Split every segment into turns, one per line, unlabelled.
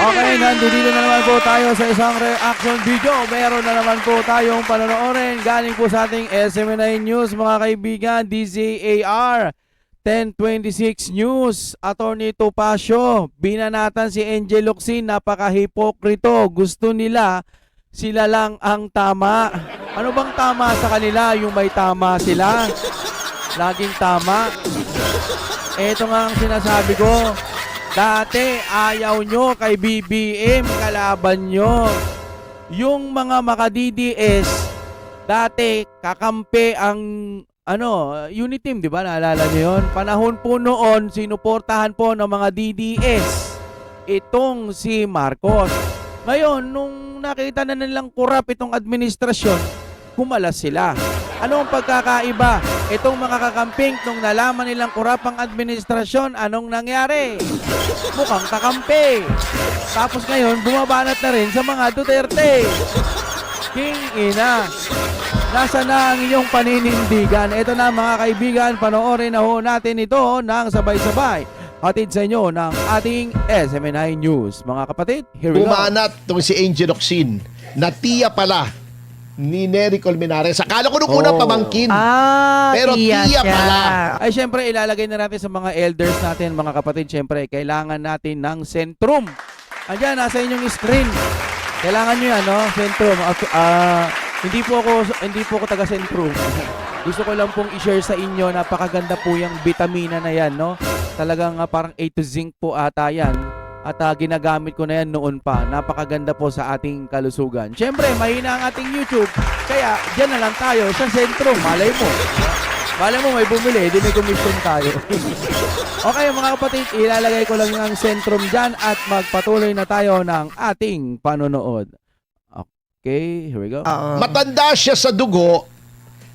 Okay, nandito na naman po tayo sa isang reaction video. Meron na naman po tayong panonoodin. Galing po sa ating SMNI News, mga kaibigan, DZAR 1026 News. Attorney Topacio, binanatan si Angel Locsin, napaka-hipokrito. Gusto nila, sila lang ang tama. Ano bang tama sa kanila? Yung may tama sila? Laging tama. Ito nga ang sinasabi ko. Dati ayaw nyo kay BBM, kalaban nyo. Yung mga maka-DDS, dati kakampi ang unit team, di ba? Naalala nyo yun? Panahon po noon, sinuportahan po ng mga DDS itong si Marcos. Ngayon, nung nakita na nilang kurap itong administrasyon, kumalas sila. Ano ang pagkakaiba? Itong mga kakamping, nung nalaman nilang kurap ang administrasyon, anong nangyari? Mukhang kakampi. Tapos ngayon, bumabanat na rin sa mga Duterte. King ina. Nasa na ang iyong paninindigan? Ito na mga kaibigan, panoorin na ho natin ito ng sabay-sabay. Hatid sa inyo ng ating SMNI News. Mga kapatid, here we go.
Bumanat itong si Angel Locsin na tiya pala ni Nery Colmenares. Akala ko nung una pamangkin. Pero tiya
siya
pala.
Ay syempre ilalagay na natin sa mga elders natin, mga kapatid. Syempre kailangan natin ng Sentrum. Andiyan, nasa inyong screen. Kailangan nyo yan, no? Sentrum. Hindi po ako taga Sentrum. Gusto ko lang pong i-share sa inyo, napakaganda po yung vitamina na yan, no? Talagang parang A to zinc po ata yan. At ginagamit ko na yan noon pa. Napakaganda po sa ating kalusugan. Siyempre, mahina ang ating YouTube. Kaya, dyan na lang tayo sa Sentrum. Malay mo, may bumili. Di may commission tayo. Okay, mga kapatid, ilalagay ko lang yung Sentrum dyan at magpatuloy na tayo ng ating panonood. Okay, here we go.
Matanda siya sa dugo,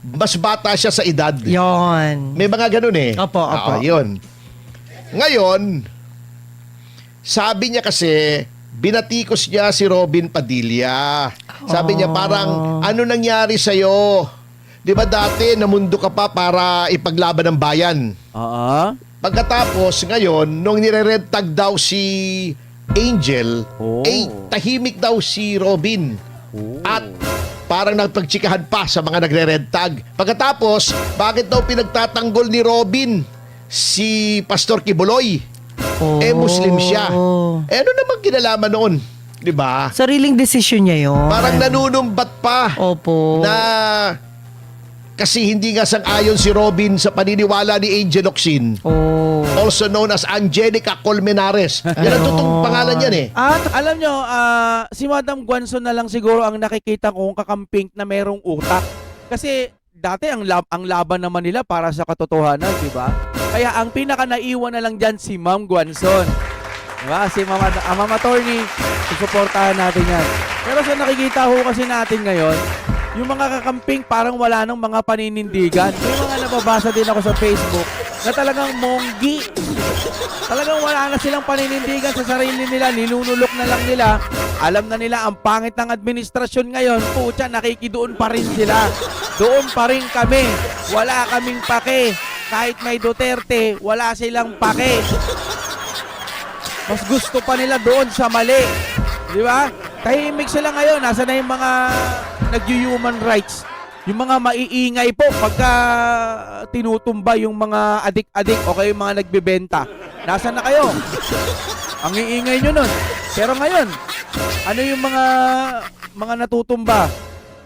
mas bata siya sa edad.
Yon.
May mga ganun eh.
Opo.
Yun. Ngayon, sabi niya kasi, binatikos niya si Robin Padilla. Sabi niya parang, ano nangyari sa'yo? Di ba dati namundo ka pa para ipaglaban ng bayan? Pagkatapos, ngayon, nung nire-red tag daw si Angel, tahimik daw si Robin. At parang nagpagtsikahan pa sa mga nagre-red tag. Pagkatapos, bakit daw pinagtatanggol ni Robin si Pastor Kibuloy? Muslim siya. Ano naman kinalaman noon? Di ba?
Sariling desisyon niya yun.
Parang nanunumbat pa.
Opo.
Na kasi hindi nga sang-ayon si Robin sa paniniwala ni Angel Locsin. Also known as Angelica Colmenares. Yan ang totoong pangalan yan eh.
At alam nyo, si Madam Guanzon na lang siguro ang nakikita kong kakamping na merong utak. Kasi dati ang laban naman nila para sa katotohanan, di ba? Kaya ang pinaka naiwan na lang dyan si Ma'am Guanzon. Diba? Si Ma'am Attorney, susuportahan natin yan. Pero sa nakikita ho kasi natin ngayon, yung mga kakamping parang wala nang mga paninindigan. May mga nababasa din ako sa Facebook na talagang monggi. Talagang wala na silang paninindigan sa sarili nila. Nilunulok na lang nila. Alam na nila ang pangit ng administrasyon ngayon. Pucha, nakikidoon pa rin sila. Doon pa rin kami. Wala kaming pake. Kahit may Duterte, wala silang pake. Mas gusto pa nila doon sa mali. Di ba? Tahimik sila ngayon. Nasa na yung mga nag-human rights? Yung mga maiingay po pagka tinutumba yung mga adik-adik o kayo yung mga nagbebenta. Nasa na kayo? Ang iingay nyo nun. Pero ngayon, ano yung mga natutumba?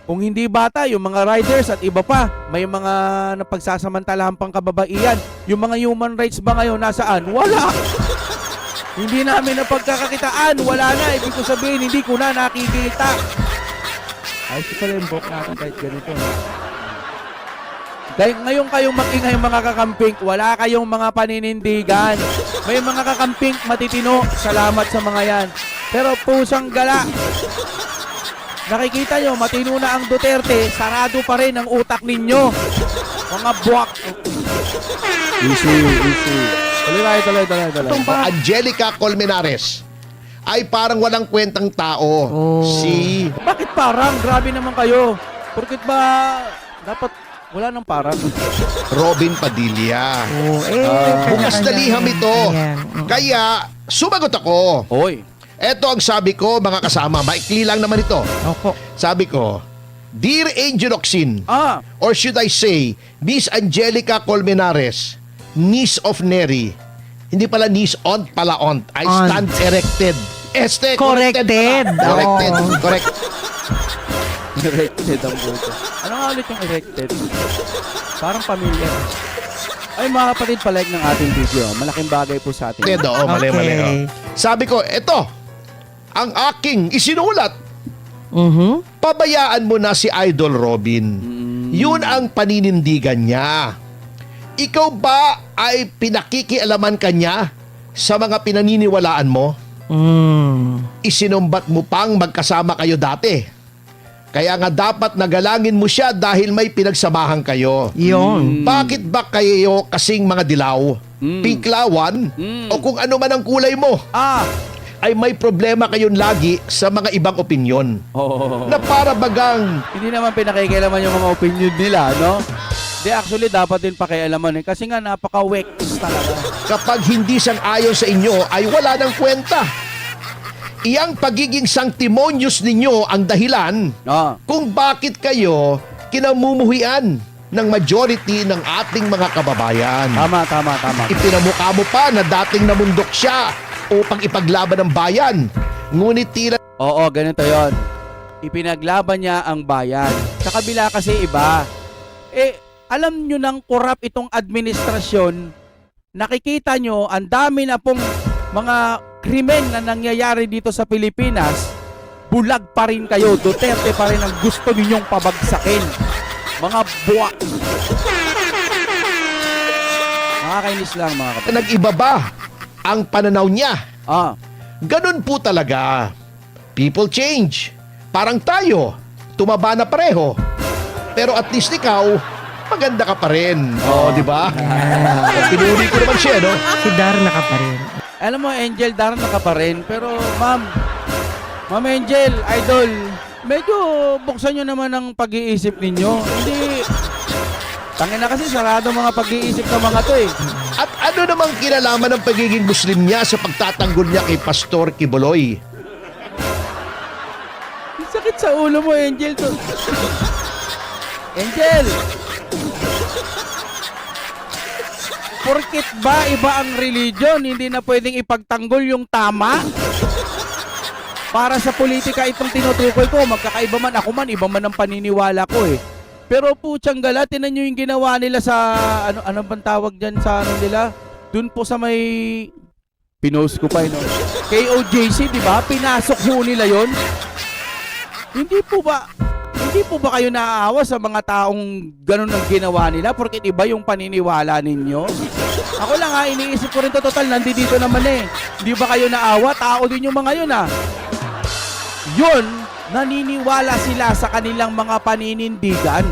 Kung hindi bata, yung mga riders at iba pa, may mga napagsasamantalahan pang kababaihan. Yung mga human rights ba ngayon nasaan? Wala! Hindi namin napagkakakitaan. Wala na. Ibig ko sabihin, hindi ko na nakikita. Ay, ito pala yung book natin kahit ganito. Dahil ngayon kayong mag-ingay mga kakamping, wala kayong mga paninindigan. May mga kakamping matitino. Salamat sa mga yan. Pero pusang gala. Nakikita nyo, matino na ang Duterte, sarado pa rin ang utak ninyo. Mga buwak. Easy. Tuloy.
Angelica Colmenares ay parang walang kwentang tao.
Bakit parang? Grabe naman kayo. Porkit ba dapat wala nang parang?
Robin Padilla. Bukas na liham ito. Kaya sumagot ako.
Hoy.
Eto ang sabi ko, mga kasama. Maikli lang naman ito.
Opo.
Sabi ko, Dear Angel Oxin, or should I say, Miss Angelica Colmenares, niece of Neri. Hindi pala niece, aunt pala aunt. I
Aunt.
stand erected.
Corrected.
pala. Corrected.
Oo.
Correct.
Erected ang buto. Ano nga ulit yung erected? Parang familiar. Ay mga kapatid, palike ng ating video. Malaking bagay po sa atin.
Oo, mali.
Okay.
Oh. Sabi ko, eto, ang aking isinulat. Pabayaan mo na si Idol Robin. Yun ang paninindigan niya. Ikaw ba ay pinakikialaman ka niya sa mga pinaniniwalaan mo? Isinumbat mo pang magkasama kayo dati. Kaya nga dapat nagalangin mo siya dahil may pinagsamahan kayo.
Yun.
Bakit ba kayo kasing mga dilaw, pinklawan, o kung ano man ang kulay mo? Ay may problema kayon lagi sa mga ibang opinyon. Na para bagang
Hindi naman pinakikialaman yung mga opinion nila, no? Di actually dapat din pakialaman kasi nga napaka-wex talaga.
kapag hindi sang-ayon sa inyo ay wala ng kwenta. Iyang pagiging sanctimonious ninyo ang dahilan kung bakit kayo kinamumuhian ng majority ng ating mga kababayan.
Tama.
Ipinamukha mo pa na dating namundok siya upang ipaglaban ng bayan. Ngunit tila
Oo, ganito yon. Ipinaglaban niya ang bayan. Sa kabila kasi iba. Alam nyo nang korap itong administrasyon, nakikita nyo, ang dami na pong mga krimen na nangyayari dito sa Pilipinas, bulag pa rin kayo, Duterte pa rin ang gusto ninyong pabagsakin. Mga buwa. Nakakainis lang mga kapatid.
nag-iba ba ang pananaw niya? Ganun po talaga. People change. Parang tayo, tumaba na pareho. Pero at least ikaw, maganda ka pa rin. Di ba? Pinuri ko naman siya, no?
Si Darna ka pa rin.
Alam mo, Angel, Darna ka pa rin. Pero, Ma'am Angel, Idol, medyo buksan nyo naman ang pag-iisip ninyo. Hindi, tangin na kasi sarado mga pag-iisip ng mga to eh.
At ano namang kinalaman ng pagiging Muslim niya sa pagtatanggol niya kay Pastor Kibuloy?
Ang sakit sa ulo mo, Angel. To. Angel! Porkit ba iba ang religion, hindi na pwedeng ipagtanggol yung tama? Para sa politika itong tinutukoy ko, magkakaiba man ako man, iba man ang paniniwala ko eh. Pero putyang gala, tinan nyo yung ginawa nila sa, ano bang tawag dyan sa ano nila? Dun po sa may, pinost ko pa no? KOJC, di ba? Pinasok ho nila yon. Hindi po ba kayo naaawa sa mga taong ganun ang ginawa nila? Porkit iba yung paniniwala ninyo? Ako lang ha, iniisip ko rin to, total, nandito naman eh. Hindi ba kayo naawa? Tao din yung mga yun ha. Yun, naniniwala sila sa kanilang mga paninindigan.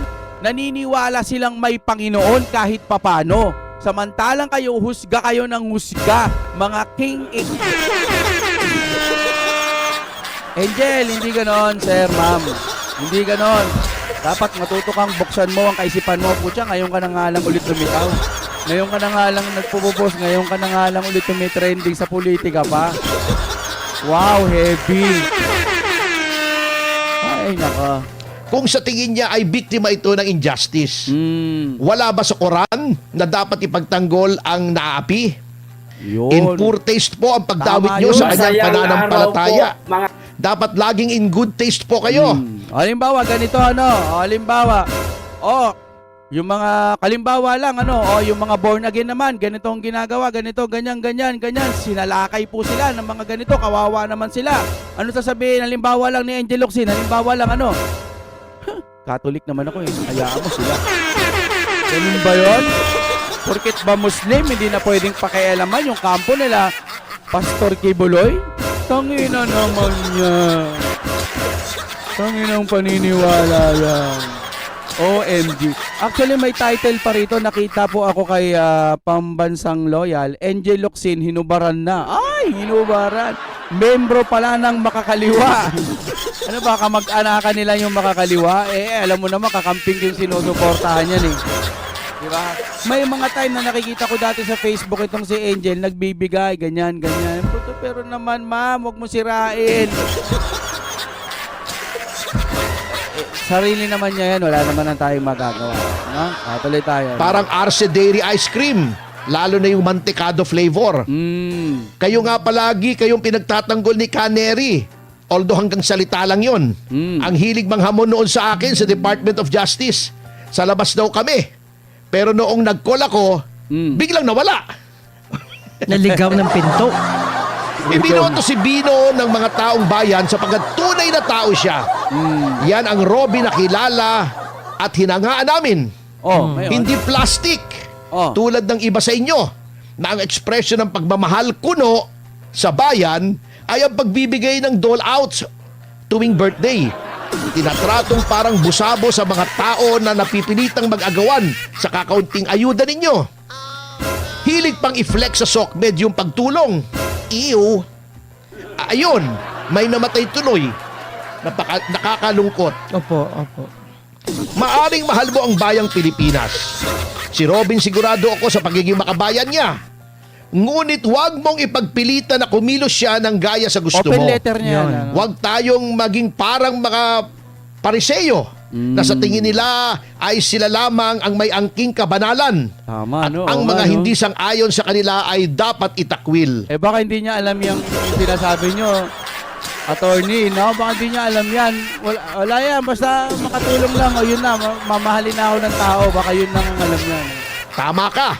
Naniniwala silang may Panginoon kahit papano. Samantalang kayo, husga kayo ng husga, mga king. Angel, hindi ganon, sir, ma'am. Hindi ganon. Dapat matuto kang buksan mo ang kaisipan mo. Putya, ngayon ka na nga lang ulit lumitaw. Ngayon ka na nga lang nagpupupos. Ngayon ka na nga lang ulit tumitrending sa politika pa. Wow, heavy. Ay, naka.
Kung sa tingin niya ay biktima ito ng injustice, wala ba sa Quran na dapat ipagtanggol ang naapi?
Yun.
In poor taste po ang pagdawit
Tama
nyo
yun.
sa kanyang
Masayang
pananampalataya.
araw po, mga
Dapat laging in good taste po kayo.
Halimbawa, ganito halimbawa, yung mga, kalimbawa lang yung mga born again naman, ganito ang ginagawa, ganito, ganyan, sinalakay po sila ng mga ganito, kawawa naman sila. Ano sasabihin, halimbawa lang ni Angel Oxin, halimbawa lang Catholic naman ako hayaan mo sila. Ganun ba yun? Porkit ba Muslim, hindi na pwedeng pakialaman yung kampo nila, Pastor Kibuloy? Tangina naman niya. Tanginang paniniwala yan. OMG. Actually, may title pa rito. Nakita po ako kay Pambansang Loyal. Angel Oxin, hinubaran na. Ay, hinubaran. Membro pala ng Makakaliwa. Ano ba, kamag-anakan nila yung Makakaliwa? Alam mo naman, kakamping yung sinusuportahan yan eh. Diba? May mga time na nakikita ko dati sa Facebook itong si Angel, nagbibigay, ganyan, ganyan. Pero naman, ma'am, huwag mo sirain. Sarili naman niya yan, wala naman ang tayong magagawa. No? Tuloy tayo.
Parang Arce Dairy Ice Cream. Lalo na yung mantikado flavor. Kayo nga palagi, kayong pinagtatanggol ni Canary. Although hanggang salita lang yon. Ang hilig manghamon noon sa akin sa Department of Justice. Sa labas daw kami. Pero noong nag-call ako, biglang nawala.
Naligaw ng pinto.
Ibinoto si Bino ng mga taong bayan sapagkat tunay na tao siya. Yan ang Robin na kilala at hinangaan namin.
Ngayon.
Hindi plastic. Tulad ng iba sa inyo na ang ekspresyon ng pagmamahal kuno sa bayan ay ang pagbibigay ng dole-outs tuwing birthday. Tinatratong parang busabo sa mga tao na napipilitang mag-agawan sa kakaunting ayuda ninyo. Hilig pang i-flex sa SOCMED yung pagtulong. Ew. Ayun, may namatay tuloy. Nakakalungkot.
Opo.
Maaring mahal mo ang bayang Pilipinas. Si Robin sigurado ako sa pagiging makabayan niya. Ngunit huwag mong ipagpilitan na kumilos siya ng gaya sa gusto
Open
mo.
letter niya.
Yun.
Ano?
Huwag tayong maging parang mga pariseyo na sa tingin nila ay sila lamang ang may angking kabanalan.
Tama, no?
Ang
Oo
mga
nga, no?
hindi sang-ayon sa kanila ay dapat itakwil.
Baka hindi niya alam yung sinasabi nyo. Attorney, no? Baka hindi niya alam yan. Wala yan. Basta makatulong lang. O yun na. Mamahalin na ako ng tao. Baka yun lang ang alam niya.
Tama ka.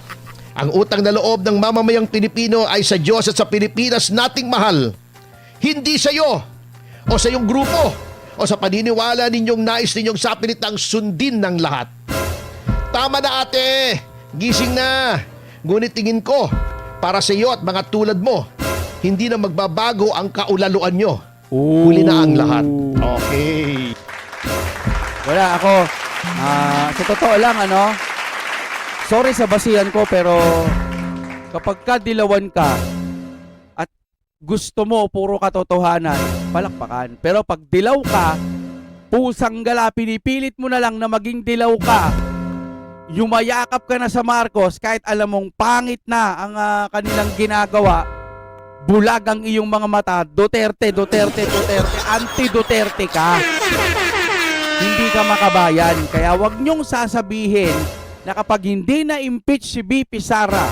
Ang utang na loob ng mamamayang Pilipino ay sa Diyos at sa Pilipinas nating mahal. Hindi sa iyo o sa iyong grupo o sa paniniwala ninyong nais ninyong sapilitang sundin ng lahat. Tama na ate. Gising na. Ngunit tingin ko, para sa iyo at mga tulad mo, hindi na magbabago ang kaulaluan nyo. Huli na ang lahat. Okay.
Wala ako. Sa totoo lang, ano? Sorry sa basihan ko, pero kapag ka dilawan ka at gusto mo puro katotohanan, palakpakan. Pero pag dilaw ka, pusang gala, pinipilit mo na lang na maging dilaw ka. Yumayakap ka na sa Marcos kahit alam mong pangit na ang kanilang ginagawa. Bulag ang iyong mga mata. Duterte, anti-Duterte ka. Hindi ka makabayan. Kaya wag niyong sasabihin na kapag hindi na-impeach si BP Sara,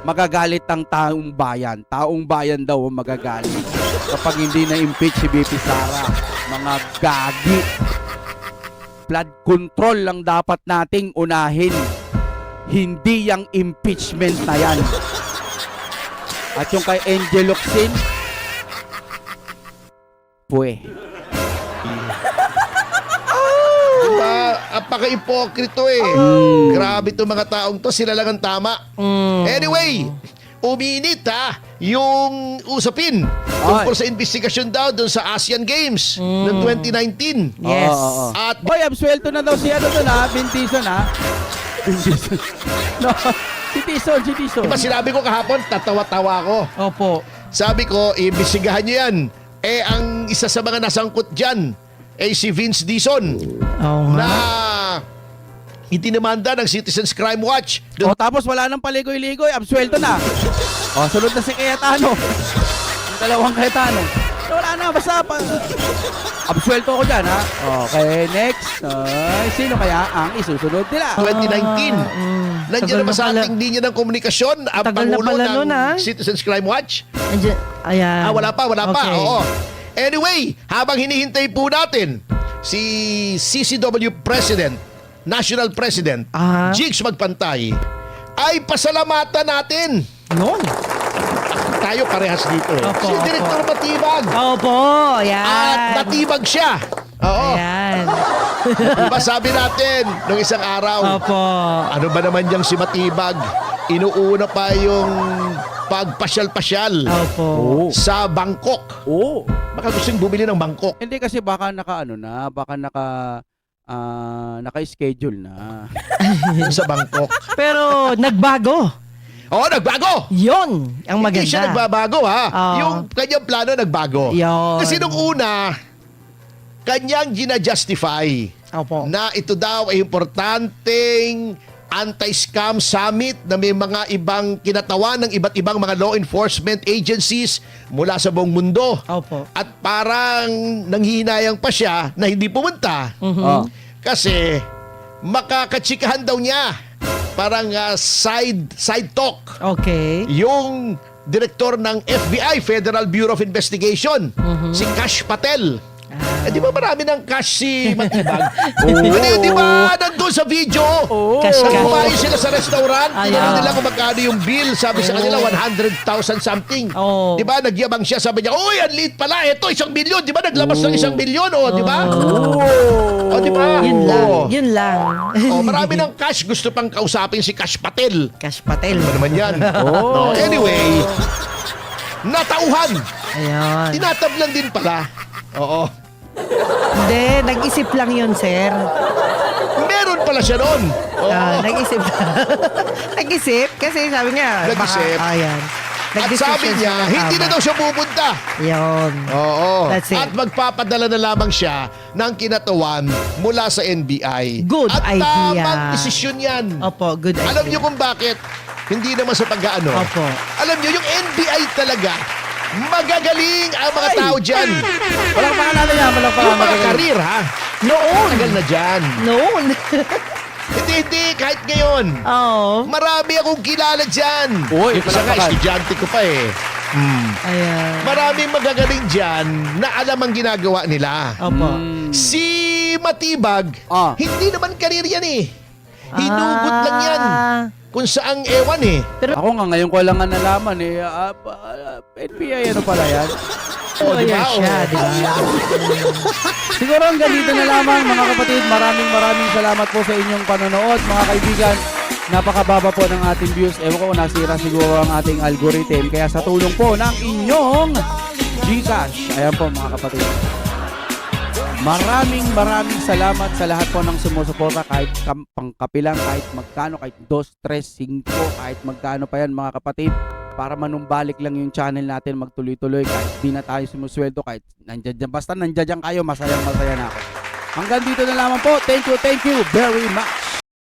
magagalit ang taong bayan. Taong bayan daw ang magagalit. Kapag hindi na-impeach si BP Sara, mga gagi. Flood control lang dapat nating unahin. Hindi yung impeachment na yan. At yung kay Angel Locsin,
Diba? Apaka-ipokrito eh. Grabe itong mga taong to. Sila lang ang tama. Anyway, uminit yung usapin tungkol sa investigasyon daw doon sa Asian Games ng 2019.
Yes.
At
boy, absuelto na daw si ano doon Vin Tison Vin Tison. No, si Tison.
diba sinabi ko kahapon, tatawa-tawa ko.
Opo.
Sabi ko, imbestigahan nyo yan. Ang isa sa mga nasangkot dyan si Vince Dizon
Oo
na
nga.
itinamanda ng Citizens Crime Watch. Doon
Tapos wala nang paligoy-ligoy, absuelto na. Sunod na si Cayetano. Yung dalawang Cayetano. Wala na, basta absuelto ako dyan, ha? Okay, next. Sino kaya ang isusunod nila?
2019. Nandiyan
Tagal
naman
na
sa
pala.
ating linya ng komunikasyon ang
Tagal na
Pangulo
pala
ng
nun,
Citizens Crime Watch.
Ayan.
Wala pa.
Okay.
Oo. Anyway, habang hinihintay po natin si CCW President, National President, Jigs Magpantay, ay pasalamatan natin.
Noon.
Tayo parehas dito.
Opo,
Si
opo.
Director Matibag.
Opo. Ayan.
At natibag siya. Oo.
Ayan.
Diba sabi natin nung isang araw,
Opo.
ano ba naman yang si Matibag? Inuuna pa yung pagpasyal-pasyal
Opo.
sa Bangkok.
Oo.
Baka gustong bumili ng Bangkok.
Hindi kasi baka naka-schedule na.
sa Bangkok.
Pero nagbago.
Oo, nagbago!
Yon ang maganda.
Hindi siya nagbabago ha.
Oo.
Yung kanyang plano nagbago.
Yun.
Kasi nung una, kanyang gina-justify
Opo.
na ito daw ay importanteng anti-scam summit na may mga ibang kinatawan ng iba't ibang mga law enforcement agencies mula sa buong mundo.
Opo.
At parang nanghihinayang pa siya na hindi pumunta.
Oh.
Kasi makakatsikahan daw niya. Parang side talk.
Okay.
Yung direktor ng FBI, Federal Bureau of Investigation, si Kash Patel. Di ba marami ng cash si Matibag? Di ba nandun sa video?
Cash.
Kumain sila sa restaurant.
Ay,
Tinanong
ah.
nila kung magkano yung bill. Sabi sa kanila, 100,000 something.
Oh.
Di ba? Nagyabang siya. Sabi niya, uy, ang liit pala. Ito, 1 milyon. Di ba? Naglabas ng 1 milyon. O, di ba? O, di ba?
Yun lang.
Oo.
Yun lang.
O, marami ng cash. Gusto pang kausapin si Kash Patel.
Cash Patel.
Ano naman yan?
Oh.
No, anyway, natauhan.
Ayun.
Tinatablan din pala. Oo.
Hindi, nag-isip lang yun, sir.
Meron pala siya noon. Oo.
Nag-isip. Nag-isip? Kasi sabi niya,
Nag-isip.
Ayan.
At sabi niya, hindi na daw siya pupunta.
Yun.
Oo.
That's it.
At magpapadala na lamang siya ng kinatawan mula sa NBI.
Good
At
idea.
tamang desisyon yan.
Opo, good idea.
Alam niyo kung bakit? Hindi naman sa pag-ano.
Opo.
Alam niyo, yung NBI talaga, magagaling ang mga tao dyan.
Walang pangalan yan, walang
Yung mga
pangalan.
karir, ha?
Noon.
Tagal na dyan.
Noon.
Hindi, kahit ngayon.
Oo.
Marami akong kilala dyan.
Uy,
Yung isa nga,
palakpakan.
estudyante ko pa eh.
Ayan.
Maraming magagaling dyan na alam ang ginagawa nila.
Opo.
Si Matibag,
Ah.
hindi naman karir yan eh. Hinugot lang yan. Kung saang ewan eh.
Ako nga, ngayon ko lang nga nalaman eh. NBI, ano pala yan?
O, di ba?
Ayan siya,
O.
di ba?
Siguro ang ganito na lamang mga kapatid. Maraming salamat po sa inyong panonood mga kaibigan. Napakababa po ng ating views. Ewan ko, nasira siguro ang ating algorithm. Kaya sa tulong po ng inyong Gcash. Ayan po mga kapatid. Maraming salamat sa lahat po ng sumusuporta kahit pangkapilang, kahit magkano, kahit 2, 3, 5, kahit magkano pa yan mga kapatid. Para manumbalik lang yung channel natin magtuloy-tuloy kahit di na tayo sumusweldo, kahit nandiyan, basta nandiyan kayo, masaya na ako. Hanggang dito na lamang po. Thank you very much.